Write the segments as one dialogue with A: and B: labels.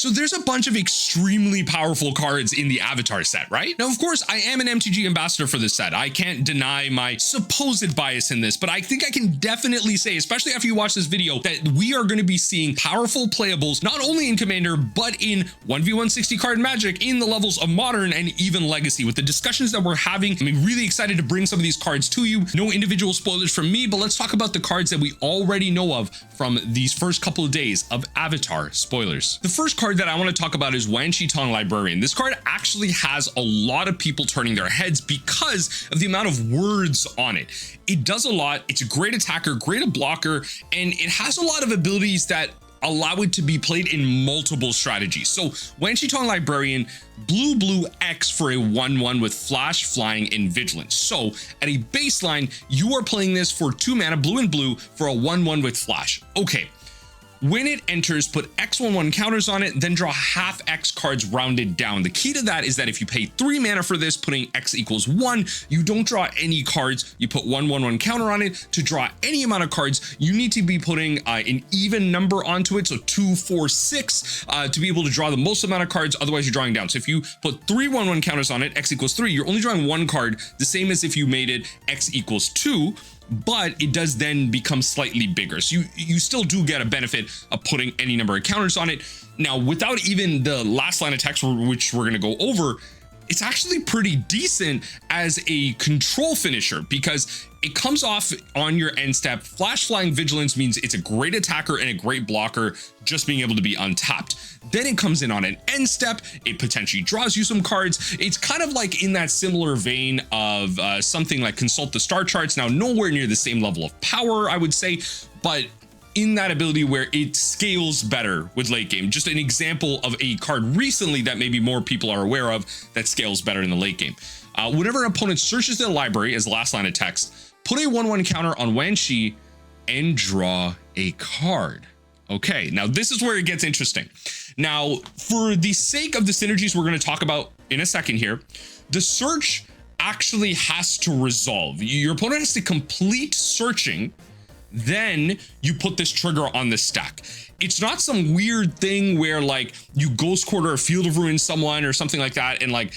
A: So there's a bunch of extremely powerful cards in the Avatar set, right? Now, of course, I am an MTG ambassador for this set. I can't deny my supposed bias in this, but I think I can definitely say, especially after you watch this video, that we are going to be seeing powerful playables, not only in Commander, but in 1v160 card Magic, in the levels of Modern and even Legacy. With the discussions that we're having, I'm really excited to bring some of these cards to you. No individual spoilers from me, but let's talk about the cards that we already know of from these first couple of days of Avatar spoilers. The first card that I want to talk about is Wan Shi Tong Librarian. This card actually has a lot of people turning their heads because of the amount of words on it. It does a lot. It's a great attacker, great blocker, and it has a lot of abilities that allow it to be played in multiple strategies. So Wan Shi Tong Librarian, blue X for a 1/1 with flash, flying, and vigilance. So at a baseline, you are playing this for 2 mana, blue and blue, for a 1/1 with flash. Okay. When it enters, put X1/1 counters on it, then draw half X cards rounded down. The key to that is that if you pay 3 mana for this, putting X equals 1, you don't draw any cards. You put 1/1/1 counter on it. To draw any amount of cards, you need to be putting an even number onto it. So 2, 4, 6 to be able to draw the most amount of cards. Otherwise, you're drawing down. So if you put 3 1/1 counters on it, X equals 3, you're only drawing 1 card, the same as if you made it X equals 2. But it does then become slightly bigger. So you still do get a benefit of putting any number of counters on it. Now, without even the last line of text, which we're going to go over, it's actually pretty decent as a control finisher because it comes off on your end step. Flash, flying, vigilance means it's a great attacker and a great blocker, just being able to be untapped. Then it comes in on an end step. It potentially draws you some cards. It's kind of like in that similar vein of something like Consult the Star Charts. Now, nowhere near the same level of power, I would say, but in that ability where it scales better with late game. Just an example of a card recently that maybe more people are aware of that scales better in the late game. Whenever an opponent searches their library as the last line of text, put a 1/1 counter on Wan Shi and draw a card. Okay, now this is where it gets interesting. Now, for the sake of the synergies we're going to talk about in a second here, the search actually has to resolve. Your opponent has to complete searching, then you put this trigger on the stack. It's not some weird thing where like you Ghost Quarter or Field of Ruin someone or something like that, and like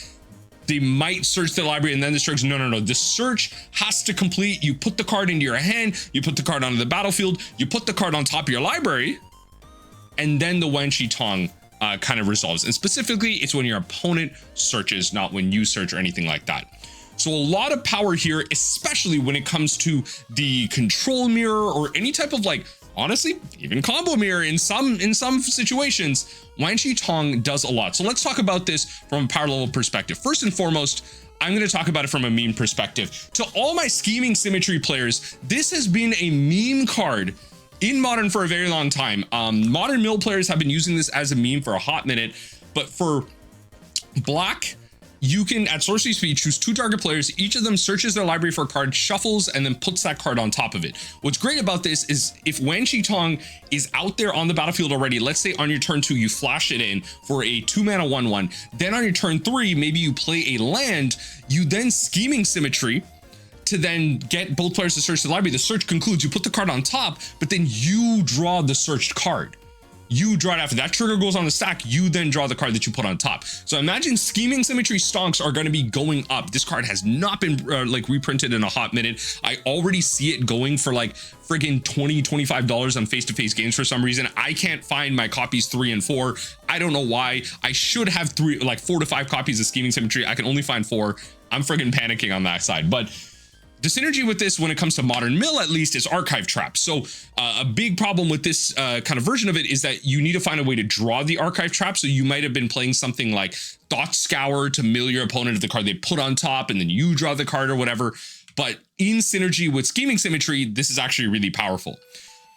A: they might search the library and then the search. No. The search has to complete. You put the card into your hand, you put the card onto the battlefield, you put the card on top of your library, and then the Wan Shi Tong kind of resolves. And specifically, it's when your opponent searches, not when you search or anything like that. So a lot of power here, especially when it comes to the control mirror or any type of like, honestly, even combo mirror in some situations. Wan Shi Tong does a lot. So let's talk about this from a power level perspective. First and foremost, I'm going to talk about it from a meme perspective. To all my scheming symmetry players, this has been a meme card in Modern for a very long time. Modern mill players have been using this as a meme for a hot minute, but for Black, you can, at sorcery speed, choose 2 target players. Each of them searches their library for a card, shuffles, and then puts that card on top of it. What's great about this is if Wan Shi Tong is out there on the battlefield already, let's say on your turn 2, you flash it in for a 2 mana 1/1. Then on your turn 3, maybe you play a land, you then scheming symmetry to then get both players to search the library. The search concludes, you put the card on top, but then you draw the searched card. You draw it after that trigger goes on the stack, you then draw the card that you put on top. So imagine scheming symmetry stonks are going to be going up. This card has not been like reprinted in a hot minute. I already see it going for like friggin' $20, $25 on face-to-face games for some reason. I can't find my copies 3 and 4. I don't know why. I should have 4 to 5 copies of scheming symmetry. I can only find 4. I'm friggin' panicking on that side. But the synergy with this, when it comes to Modern Mill at least, is archive traps. So a big problem with this kind of version of it is that you need to find a way to draw the archive trap. So you might have been playing something like Thought Scour to mill your opponent of the card they put on top, and then you draw the card or whatever. But in synergy with scheming symmetry, this is actually really powerful.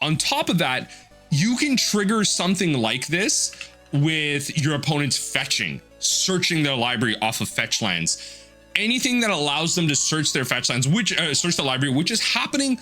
A: On top of that, you can trigger something like this with your opponent's fetching, searching their library off of fetch lands. Anything that allows them to search their fetch lands, which search the library, which is happening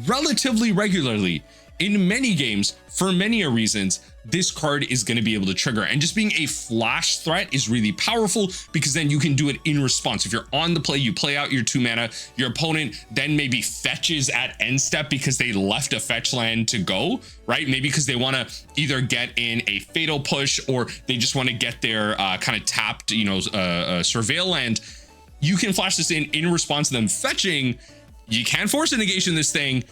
A: relatively regularly in many games for many reasons. this card is going to be able to trigger. And just being a flash threat is really powerful because then you can do it in response. If you're on the play, you play out your 2 mana, your opponent then maybe fetches at end step because they left a fetch land to go, right? Maybe because they want to either get in a fatal push or they just want to get their kind of tapped, you know, surveil land. You can flash this in response to them fetching. You can force a negation this thing.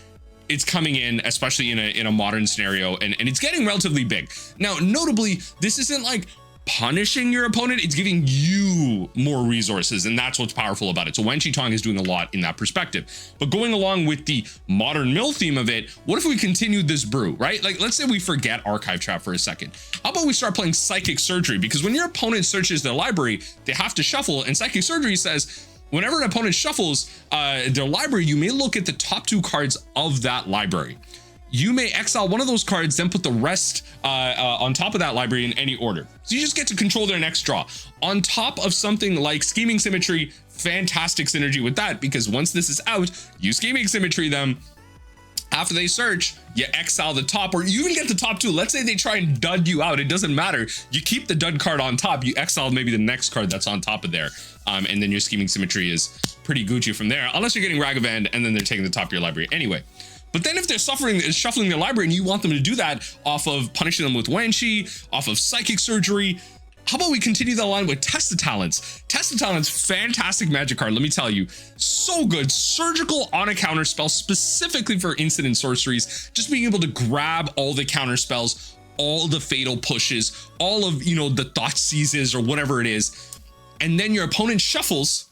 A: It's coming in, especially in a modern scenario, and it's getting relatively big. Now, notably, this isn't like punishing your opponent, it's giving you more resources, and that's what's powerful about it. So Wan Shi Tong is doing a lot in that perspective. But going along with the modern mill theme of it, what if we continued this brew, right? Like, let's say we forget Archive Trap for a second. How about we start playing Psychic Surgery? Because when your opponent searches their library, they have to shuffle, and Psychic Surgery says, whenever an opponent shuffles their library, you may look at the top 2 cards of that library. You may exile one of those cards, then put the rest on top of that library in any order. So you just get to control their next draw. On top of something like Scheming Symmetry, fantastic synergy with that, because once this is out, you Scheming Symmetry them. After they search, you exile the top, or you even get the top 2. Let's say they try and dud you out. It doesn't matter. You keep the dud card on top. You exile maybe the next card that's on top of there. And then your Scheming Symmetry is pretty Gucci from there, unless you're getting Ragavand and then they're taking the top of your library anyway. But then if they're shuffling their library and you want them to do that off of punishing them with Wan Shi, off of Psychic Surgery, how about we continue the line with Test of Talents? Test of Talents, fantastic magic card, let me tell you. So good. Surgical on a counter spell, specifically for instant and sorceries. Just being able to grab all the counter spells, all the fatal pushes, all of, you know, the thought seizes or whatever it is. And then your opponent shuffles,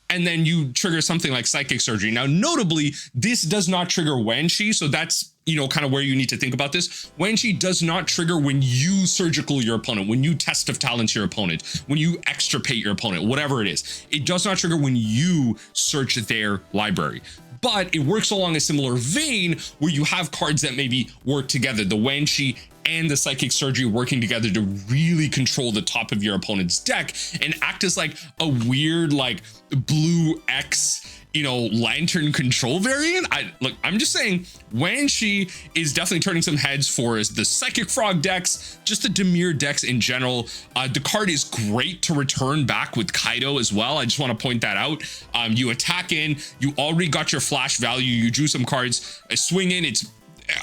A: and then you trigger something like Psychic Surgery. Now, notably, this does not trigger Wan Shi, so that's, you know, kind of where you need to think about this. Wan Shi does not trigger when you surgical your opponent, when you Test of Talents your opponent, when you extirpate your opponent, whatever it is. It does not trigger when you search their library. But it works along a similar vein where you have cards that maybe work together. The Wan Shi and the Psychic Surgery working together to really control the top of your opponent's deck and act as like a weird, like blue X, you know, lantern control variant. I'm just saying Wan Shi is definitely turning some heads for the Psychic Frog decks, just the Dimir decks in general. The card is great to return back with Kaido as well. I just want to point that out. You attack in, you already got your flash value, you drew some cards, a swing in, it's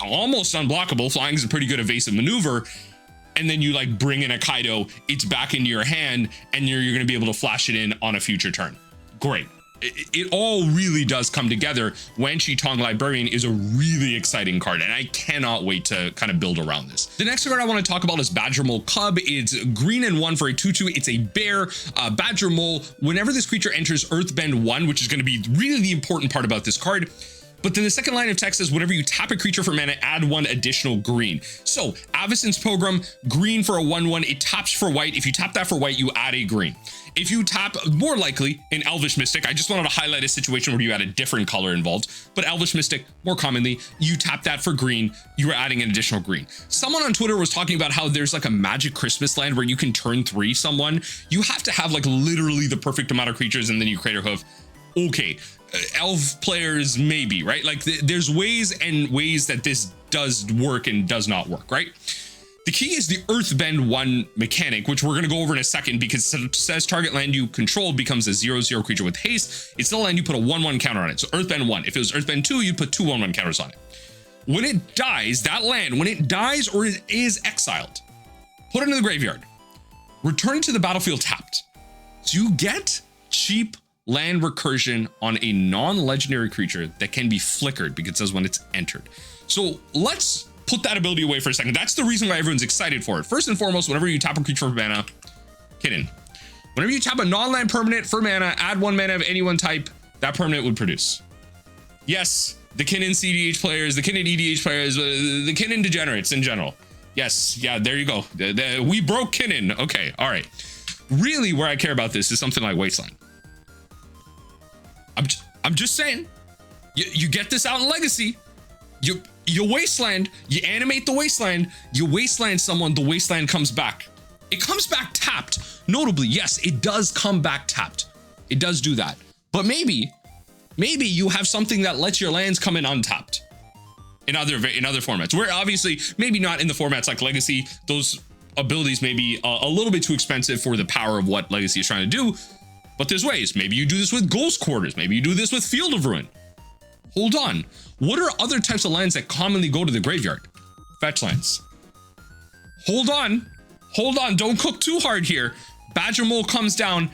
A: almost unblockable. Flying is a pretty good evasive maneuver. And then you like bring in a Kaido, it's back into your hand, and you're going to be able to flash it in on a future turn. Great. It all really does come together. Wan Shi Tong Librarian is a really exciting card, and I cannot wait to kind of build around this. The next card I want to talk about is Badgermole Cub. It's green and 1 for a 2/2. It's a bear. Badgermole, whenever this creature enters Earthbend 1, which is going to be really the important part about this card, but then the second line of text says, whenever you tap a creature for mana, add 1 additional green. So Avacyn's Program, green for a 1/1, it taps for white. If you tap that for white, you add a green. If you tap, more likely, in Elvish Mystic, I just wanted to highlight a situation where you had a different color involved, but Elvish Mystic, more commonly, you tap that for green, you are adding an additional green. Someone on Twitter was talking about how there's like a Magic Christmas land where you can turn 3 someone. You have to have like literally the perfect amount of creatures and then you create a hoof. Okay, elf players maybe, right? Like there's ways and ways that this does work and does not work, right? The key is the Earthbend 1 mechanic, which we're going to go over in a second because it says target land you control becomes a 0/0 creature with haste. It's still land, you put a 1/1 counter on it. So Earthbend 1. If it was Earthbend 2, you'd put 2 1/1 counters on it. When it dies, that land, when it dies or it is exiled, put it in the graveyard. Return to the battlefield tapped. So you get cheap land recursion on a non-legendary creature that can be flickered because it says when it's entered. So let's put that ability away for a second. That's the reason why everyone's excited for it. First and foremost, whenever you tap a creature for mana, Kinnan. Whenever you tap a non-land permanent for mana, add 1 mana of any one type, that permanent would produce. Yes, the Kinnan CDH players, the Kinnan EDH players, the Kinnan degenerates in general. Yes, yeah, there you go. We broke Kinnan. Okay, all right. Really, where I care about this is something like Wasteland. I'm just saying, you get this out in Legacy, you Wasteland, you animate the Wasteland, you Wasteland someone, the Wasteland comes back. It comes back tapped. Notably, yes, it does come back tapped. It does do that. But maybe you have something that lets your lands come in untapped. in other formats, where obviously maybe not in the formats like Legacy. Those abilities may be a little bit too expensive for the power of what Legacy is trying to do. But there's ways. Maybe you do this with Ghost Quarters. Maybe you do this with Field of Ruin. Hold on. What are other types of lands that commonly go to the graveyard? Fetch lands. Hold on. Hold on. Don't cook too hard here. Badgermole comes down,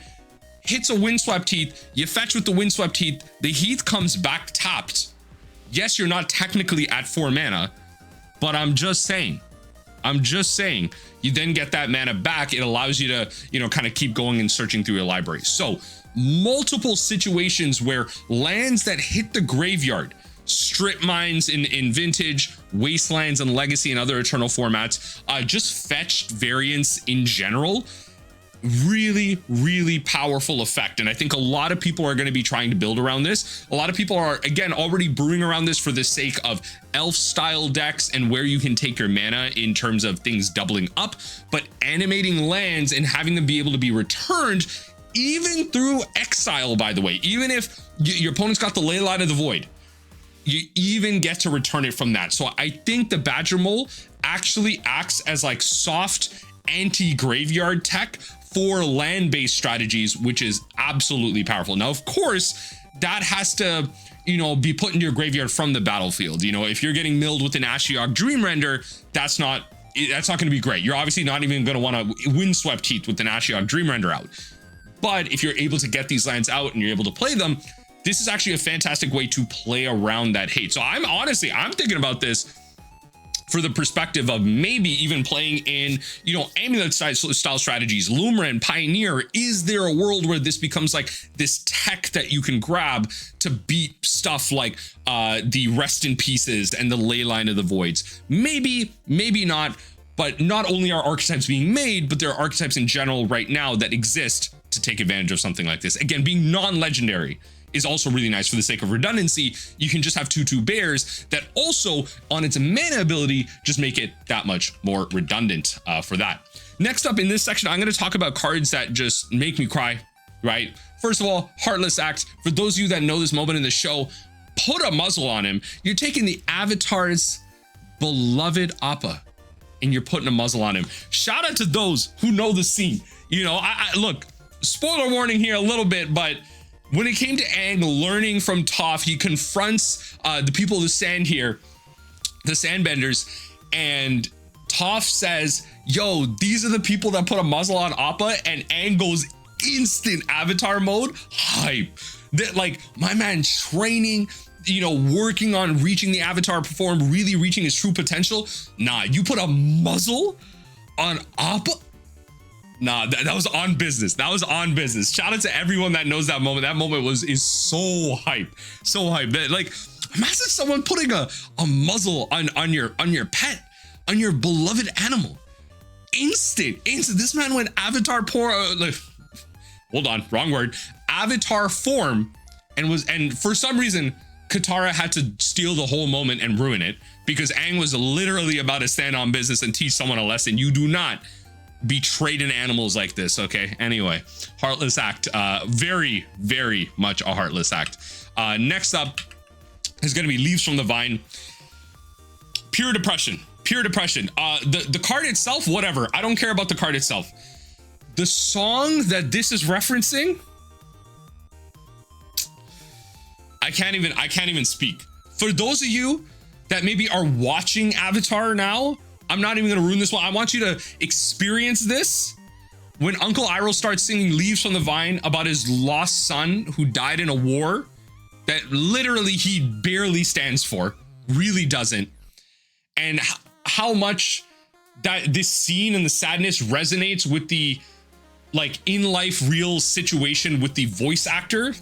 A: hits a Windswept Heath. You fetch with the Windswept Heath. The Heath comes back tapped. Yes, you're not technically at 4 mana, but I'm just saying. You then get that mana back. It allows you to, you know, kind of keep going and searching through your library. So multiple situations where lands that hit the graveyard, strip mines in Vintage, Wastelands and Legacy and other Eternal formats, just fetched variants in general, really powerful effect. And I think a lot of people are going to be trying to build around this. A lot of people are, again, already brewing around this for the sake of elf style decks and where you can take your mana in terms of things doubling up, but animating lands and having them be able to be returned even through exile, by the way. Even if your opponent's got the Leyline of the Void, you even get to return it from that. So I think the Badgermole actually acts as like soft anti-graveyard tech for land-based strategies, which is absolutely powerful. Now, of course, that has to, you know, be put into your graveyard from the battlefield. You know, if you're getting milled with an Ashiok Dreamrender, that's not going to be great. You're obviously not even going to want to Windswept Heath with an Ashiok Dreamrender out. But if you're able to get these lands out and you're able to play them, this is actually a fantastic way to play around that hate. So I'm thinking about this for the perspective of maybe even playing in, you know, amulet style strategies, Lumaran, Pioneer. Is there a world where this becomes like this tech that you can grab to beat stuff like the Rest in Pieces and the Leyline of the Voids? Maybe not. But not only are archetypes being made, but there are archetypes in general right now that exist to take advantage of something like this. Again, being non-legendary is also really nice for the sake of redundancy. You can just have 2/2 bears that also on its mana ability just make it that much more redundant for that. Next up in this section, I'm going to talk about cards that just make me cry, right? First of all, Heartless Act. For those of you that know this moment in the show, put a muzzle on him. You're taking the Avatar's beloved Appa and you're putting a muzzle on him. Shout out to those who know the scene. You know, I look, spoiler warning here a little bit, but when it came to Aang learning from Toph, he confronts the people of the sand here, the Sandbenders, and Toph says, yo, these are the people that put a muzzle on Appa, and Aang goes instant Avatar mode. Hype. That, like, my man training, you know, working on reaching the Avatar form, really reaching his true potential. Nah, you put a muzzle on Appa? Nah, that was on business. That was on business. Shout out to everyone that knows that moment. That moment is so hype. So hype. Like, imagine someone putting a muzzle on your pet, on your beloved animal. Instant. This man went Avatar hold on, wrong word. Avatar form, and for some reason, Katara had to steal the whole moment and ruin it because Aang was literally about to stand on business and teach someone a lesson. You do not be trading animals like this. Okay, anyway, Heartless Act, very much a Heartless Act. Next up is going to be Leaves from the Vine. Pure depression. The card itself, whatever, I don't care about the card itself. The song that this is referencing, I can't even speak. For those of you that maybe are watching Avatar now, I'm not even gonna ruin this one. I want you to experience this when Uncle Iroh starts singing Leaves from the Vine about his lost son who died in a war that literally he barely stands for, really doesn't. And how much that this scene and the sadness resonates with the like in life real situation with the voice actor.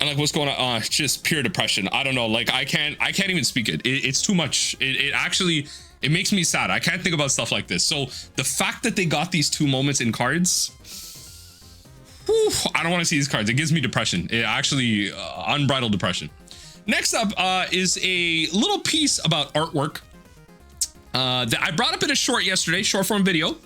A: And like, what's going on? It's just pure depression. I don't know. Like, I can't even speak it. It's too much. It actually makes me sad. I can't think about stuff like this. So the fact that they got these two moments in cards, whew, I don't want to see these cards. It gives me depression. It actually unbridled depression. Next up is a little piece about artwork that I brought up in a short form video.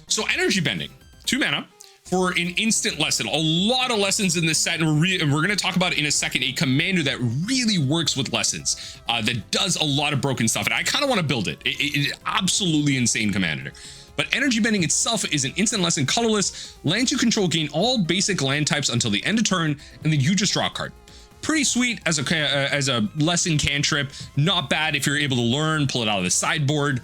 A: So Energybending, 2 mana for an instant lesson. A lot of lessons in this set, and we're going to talk about in a second a commander that really works with lessons, that does a lot of broken stuff, and I kind of want to build it. It's absolutely insane commander. But Energy Bending itself is an instant lesson, colorless. Lands you control gain all basic land types until the end of turn, and then you just draw a card. Pretty sweet as a lesson cantrip. Not bad if you're able to learn, pull it out of the sideboard.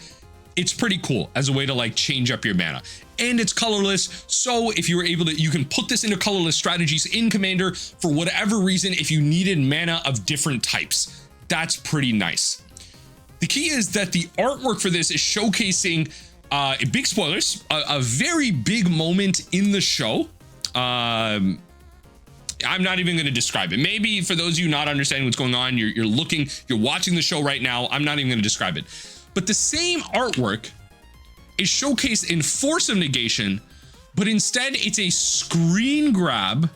A: It's pretty cool as a way to like change up your mana. And it's colorless, so if you were able to, you can put this into colorless strategies in Commander for whatever reason if you needed mana of different types. That's pretty nice. The key is that the artwork for this is showcasing, big spoilers, a very big moment in the show. I'm not even going to describe it. Maybe for those of you not understanding what's going on, you're watching the show right now. I'm not even going to describe it. But the same artwork is showcased in Force of Negation, but instead it's a screen grab.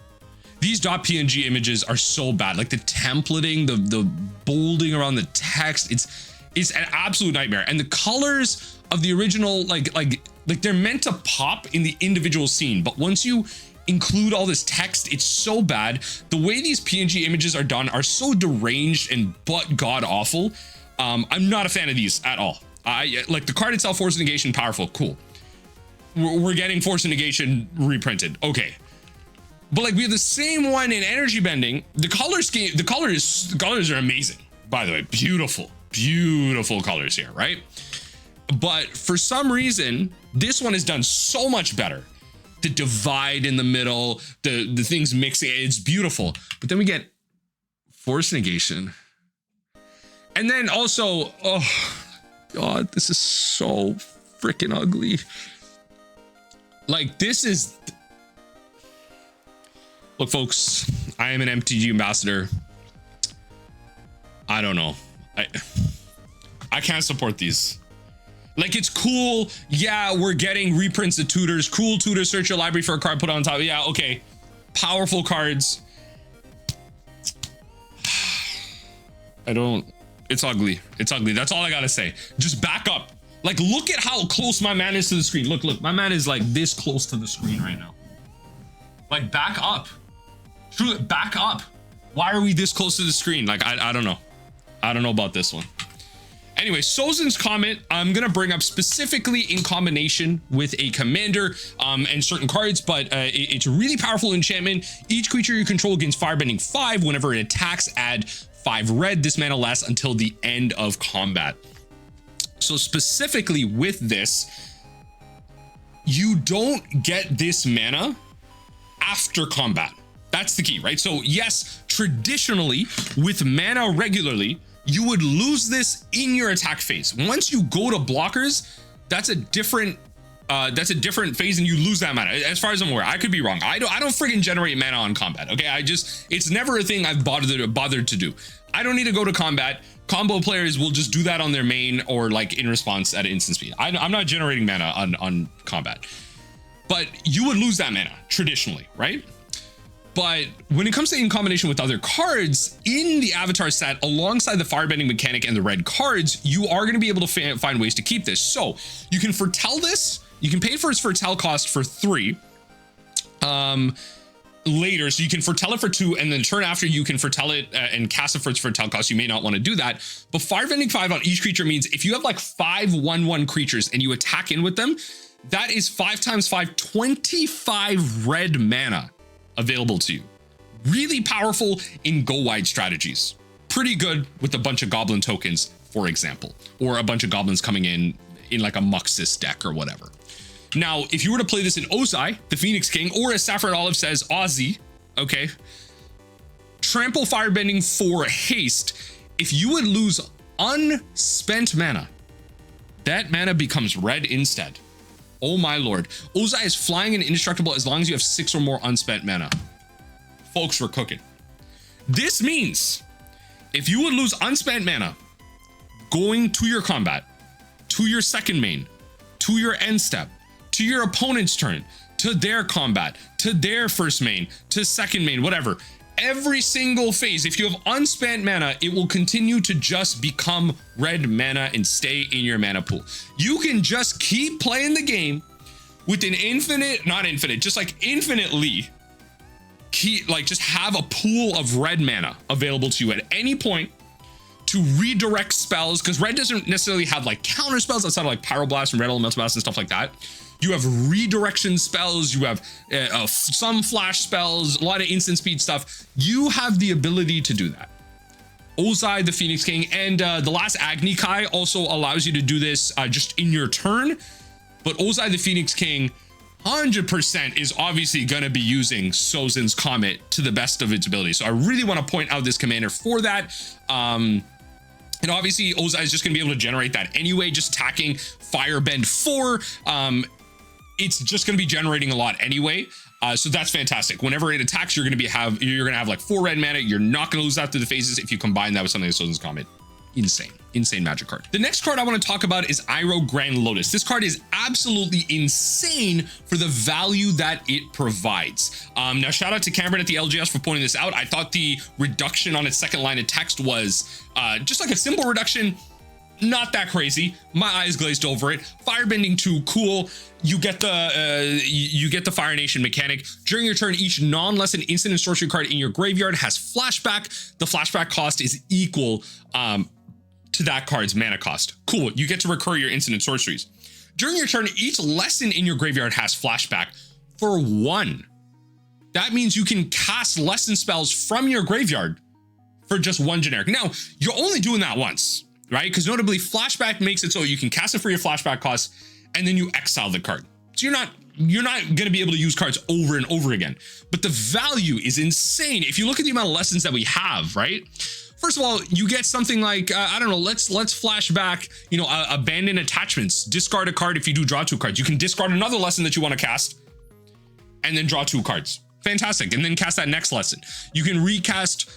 A: These .png images are so bad. Like the templating, the bolding around the text, it's an absolute nightmare. And the colors of the original, like they're meant to pop in the individual scene, but once you include all this text, it's so bad. The way these PNG images are done are so deranged and but god awful. I'm not a fan of these at all. Like the card itself, Force of Negation, powerful, cool. We're getting Force of Negation reprinted, okay. But like we have the same one in Energy Bending. The color scheme, the colors are amazing, by the way. Beautiful colors here, right? But for some reason, this one is done so much better. The divide in the middle, the things mixing, it's beautiful. But then we get Force Negation. And then also, oh God, this is so freaking ugly. Like this is, look folks, I am an MTG ambassador. I don't know. I can't support these. Like it's cool. Yeah, we're getting reprints of tutors. Cool tutor, search your library for a card, put on top. Yeah, okay. Powerful cards. It's ugly. It's ugly. That's all I gotta say. Just back up. Like, look at how close my man is to the screen. Look, my man is like this close to the screen right now. Like, back up. Truly, back up. Why are we this close to the screen? Like, I don't know. I don't know about this one. Anyway, Sozin's comment, I'm going to bring up specifically in combination with a commander and certain cards, but it's a really powerful enchantment. Each creature you control gains Firebending 5. Whenever it attacks, add 5 red. This mana lasts until the end of combat. So specifically with this, you don't get this mana after combat. That's the key, right? So yes, traditionally with mana regularly, you would lose this in your attack phase. Once you go to blockers, that's a different phase and you lose that mana. As far as I'm aware, I could be wrong. I don't friggin' generate mana on combat. Okay, it's never a thing I've bothered to do. I don't need to go to combat. Combo players will just do that on their main or like in response at instant speed. I'm not generating mana on combat, but you would lose that mana traditionally, right? But when it comes to in combination with other cards in the avatar set, alongside the firebending mechanic and the red cards, you are going to be able to find ways to keep this. So you can foretell this. You can pay for its foretell cost for 3 later. So you can foretell it for 2, and then turn after you can foretell it and cast it for its foretell cost. You may not want to do that. But firebending 5 on each creature means if you have like 5 1/1 creatures and you attack in with them, that is 5 times 5, 25 red mana available to you. Really powerful in go wide strategies. Pretty good with a bunch of goblin tokens, for example, or a bunch of goblins coming in like a Muxus deck or whatever. Now, if you were to play this in Ozai, the Pheonix King, or as Saffron Olive says, Ozai, okay, trample firebending for haste. If you would lose unspent mana, that mana becomes red instead. Oh my lord. Ozai is flying and indestructible as long as you have 6 or more unspent mana. Folks, we're cooking. This means if you would lose unspent mana going to your combat, to your second main, to your end step, to your opponent's turn, to their combat, to their first main, to second main, whatever, every single phase, if you have unspent mana, it will continue to just become red mana and stay in your mana pool. You can just keep playing the game with an just like infinitely just have a pool of red mana available to you at any point to redirect spells, because red doesn't necessarily have like counter spells outside of like Pyroblast and Red Elemental Blast and stuff like that. You have redirection spells, you have some flash spells, a lot of instant speed stuff. You have the ability to do that. Ozai, the Pheonix King, and the last Agni Kai also allows you to do this just in your turn. But Ozai, the Pheonix King, 100% is obviously going to be using Sozin's Comert to the best of its ability. So I really want to point out this commander for that. And obviously Ozai is just going to be able to generate that anyway, just attacking Firebend 4. It's just going to be generating a lot anyway. So that's fantastic. Whenever it attacks, you're going to have like 4 red mana. You're not going to lose that through the phases if you combine that with something like Sozin's Comert. Insane magic card. The next card I want to talk about is Iroh Grand Lotus. This card is absolutely insane for the value that it provides. Now shout out to Cameron at the LGS for pointing this out. I thought the reduction on its second line of text was just like a simple reduction. Not that crazy. My eyes glazed over it. Firebending 2, cool. You get the Fire Nation mechanic. During your turn, each non-lesson instant and sorcery card in your graveyard has flashback. The flashback cost is equal to that card's mana cost. Cool. You get to recur your instant and sorceries. During your turn, each lesson in your graveyard has flashback for 1. That means you can cast lesson spells from your graveyard for just 1 generic. Now, you're only doing that once, right? Because notably, flashback makes it so you can cast it for your flashback cost, and then you exile the card. So you're not going to be able to use cards over and over again. But the value is insane. If you look at the amount of lessons that we have, right? First of all, you get something like, I don't know, let's flash back, abandon attachments, discard a card if you do draw 2 cards. You can discard another lesson that you want to cast and then draw 2 cards. Fantastic. And then cast that next lesson. You can recast,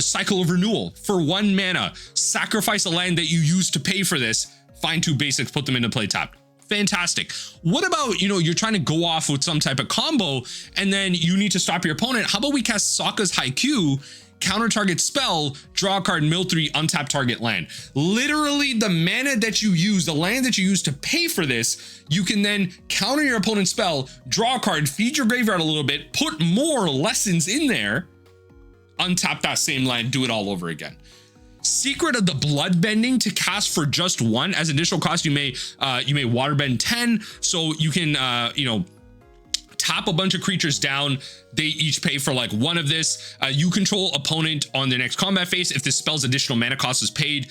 A: Cycle of Renewal for 1 mana, sacrifice a land that you use to pay for this, find 2 basics, put them into play tapped. Fantastic. What about, you're trying to go off with some type of combo and then you need to stop your opponent. How about we cast Sokka's Haiku, counter target spell, draw a card, mill 3, untap target land. Literally the mana that you use, the land that you use to pay for this, you can then counter your opponent's spell, draw a card, feed your graveyard a little bit, put more lessons in there, untap that same land, do it all over again. Secret of the Bloodbending to cast for just 1 as additional cost. You may waterbend 10, so you can tap a bunch of creatures down. They each pay for like 1 of this. You control opponent on their next combat phase. If this spell's additional mana cost is paid,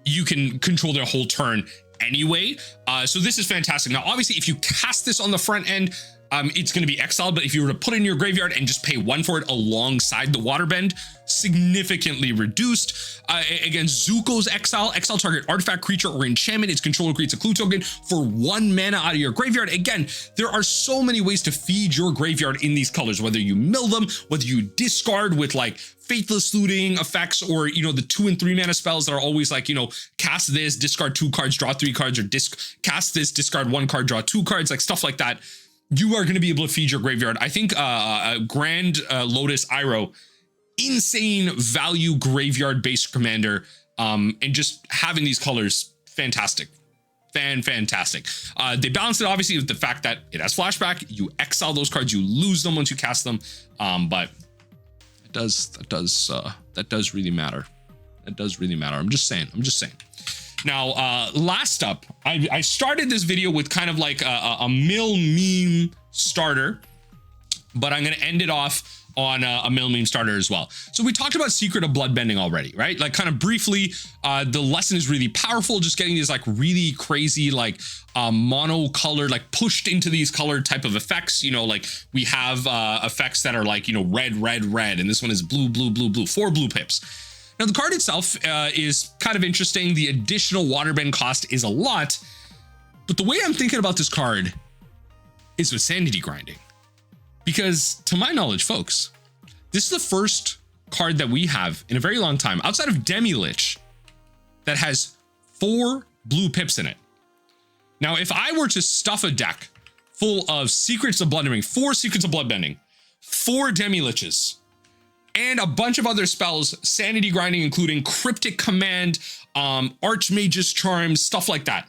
A: you can control their whole turn anyway. So this is fantastic. Now, obviously, if you cast this on the front end, it's going to be exiled, but if you were to put it in your graveyard and just pay 1 for it alongside the waterbend, significantly reduced. Again, Zuko's exile target artifact, creature, or enchantment. Its controller creates a clue token for 1 mana out of your graveyard. Again, there are so many ways to feed your graveyard in these colors, whether you mill them, whether you discard with like Faithless Looting effects, or the 2 and 3 mana spells that are always like, cast this, discard 2 cards, draw 3 cards, or cast this, discard 1 card, draw 2 cards, like stuff like that. You are going to be able to feed your graveyard. I think Grand Lotus Iroh, insane value graveyard based commander, and just having these colors, fantastic. Fantastic. They balance it obviously with the fact that it has flashback. You exile those cards, you lose them once you cast them. But that does really matter. That does really matter. I'm just saying. Now, last up, I started this video with kind of like a mill meme starter, but I'm going to end it off on a mill meme starter as well. So we talked about Secret of Bloodbending already, right? Like kind of briefly, the lesson is really powerful, just getting these like really crazy, like mono colored, like pushed into these colored type of effects. Like we have effects that are like, red, and this one is blue, 4 blue pips. Now, the card itself is kind of interesting. The additional waterbend cost is a lot, but the way I'm thinking about this card is with sanity grinding. Because to my knowledge, folks, this is the first card that we have in a very long time, outside of Demi-Lich, that has 4 blue pips in it. Now, if I were to stuff a deck full of Secrets of Bloodbending, 4 Secrets of Bloodbending, 4 Demi-Liches, and a bunch of other spells, sanity grinding, including Cryptic Command, Archmage's Charms, stuff like that.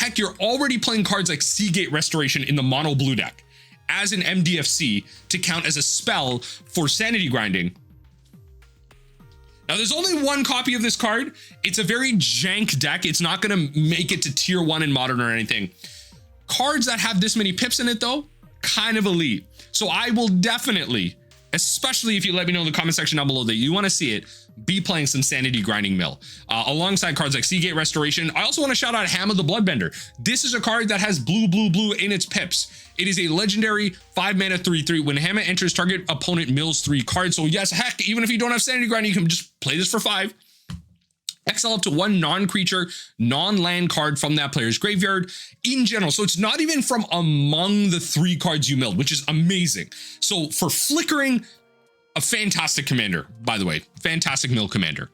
A: Heck, you're already playing cards like Seagate Restoration in the mono blue deck as an MDFC to count as a spell for sanity grinding. Now, there's only one copy of this card. It's a very jank deck. It's not going to make it to tier 1 in Modern or anything. Cards that have this many pips in it, though, kind of elite. So I will definitely, especially if you let me know in the comment section down below that you want to see it, be playing some sanity grinding mill alongside cards like Seagate Restoration. I also want to shout out Hama the Bloodbender. This is a card that has blue in its pips. It is a legendary 5-mana 3/3. When Hama enters, target opponent mills 3 cards. So yes, heck, even if you don't have sanity grinding, you can just play this for 5. Exile up to 1 non-creature, non-land card from that player's graveyard in general. So it's not even from among the 3 cards you milled, which is amazing. So for flickering, a fantastic commander, by the way, fantastic mill commander.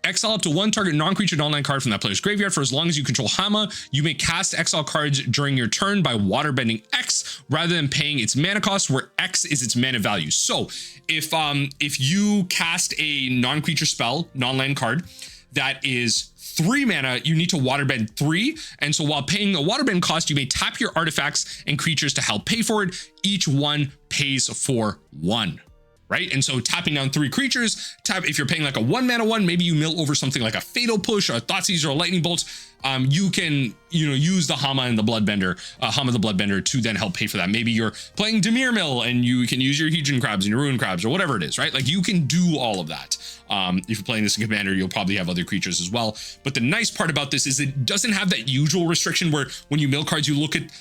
A: Exile up to 1 target non-creature non-land card from that player's graveyard. For as long as you control Hama, you may cast exile cards during your turn by waterbending X rather than paying its mana cost, where X is its mana value. So if you cast a non-creature spell, non-land card that is 3 mana, you need to waterbend 3. And so while paying the waterbend cost, you may tap your artifacts and creatures to help pay for it. Each one pays for 1. Right? And so tapping down 3 creatures, if you're paying like a 1-mana 1, maybe you mill over something like a Fatal Push or a Thoughtseize or a Lightning Bolt. You can, use the Hama and the Bloodbender, Hama the Bloodbender to then help pay for that. Maybe you're playing Dimir Mill and you can use your Hedron Crabs and your Ruin Crabs or whatever it is, right? Like you can do all of that. If you're playing this in Commander, you'll probably have other creatures as well. But the nice part about this is it doesn't have that usual restriction where when you mill cards, you look at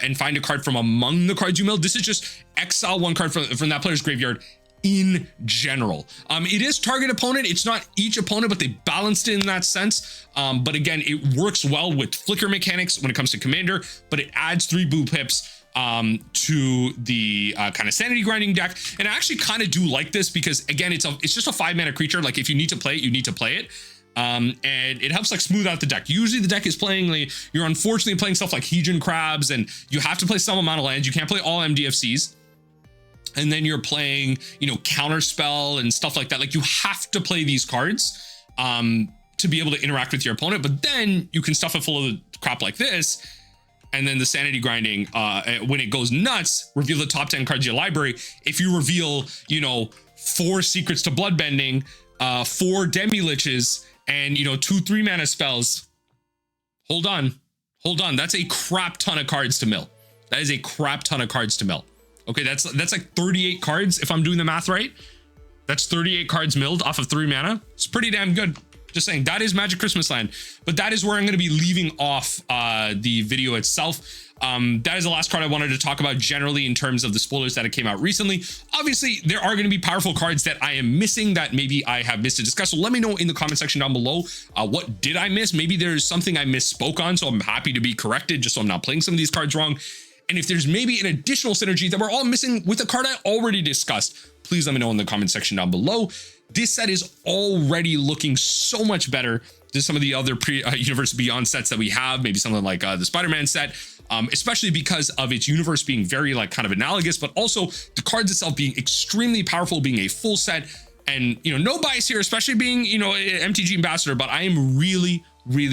A: and find a card from among the cards you milled. This is just exile 1 card from that player's graveyard in general. It is target opponent. It's not each opponent, but they balanced it in that sense. But again, it works well with flicker mechanics when it comes to Commander, but it adds 3 boo pips to the kind of sanity grinding deck. And I actually kind of do like this because again, it's just a 5-mana creature. Like if you need to play it, you need to play it. And it helps like smooth out the deck. Usually the deck is playing, like, you're unfortunately playing stuff like Hedron Crabs and you have to play some amount of lands. You can't play all MDFCs. And then you're playing, counter spell and stuff like that. Like you have to play these cards to be able to interact with your opponent, but then you can stuff it full of crap like this. And then the sanity grinding, when it goes nuts, reveal the top 10 cards of your library. If you reveal, 4 secrets to bloodbending, 4 demi-liches, and 2 3-mana spells, hold on. That's a crap ton of cards to mill. That is a crap ton of cards to mill. Okay, that's like 38 cards if I'm doing the math right. That's 38 cards milled off of 3 mana. It's pretty damn good. Just saying, that is Magic Christmas Land. But that is where I'm going to be leaving off the video itself. That is the last card I wanted to talk about generally in terms of the spoilers that came out recently. Obviously, there are going to be powerful cards that I am missing that maybe I have missed to discuss. So let me know in the comment section down below, what did I miss? Maybe there's something I misspoke on, so I'm happy to be corrected just so I'm not playing some of these cards wrong. And if there's maybe an additional synergy that we're all missing with a card I already discussed, please let me know in the comment section down below. This set is already looking so much better than some of the other Universe Beyond sets that we have, maybe something like the Spider-Man set, especially because of its universe being very kind of analogous, but also the cards itself being extremely powerful, being a full set. And, no bias here, especially being, an MTG ambassador, but I am really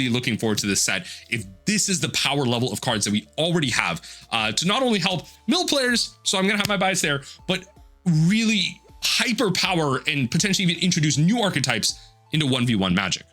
A: looking forward to this set. If this is the power level of cards that we already have to not only help mill players, so I'm gonna have my bias there, but really hyper power and potentially even introduce new archetypes into 1v1 Magic.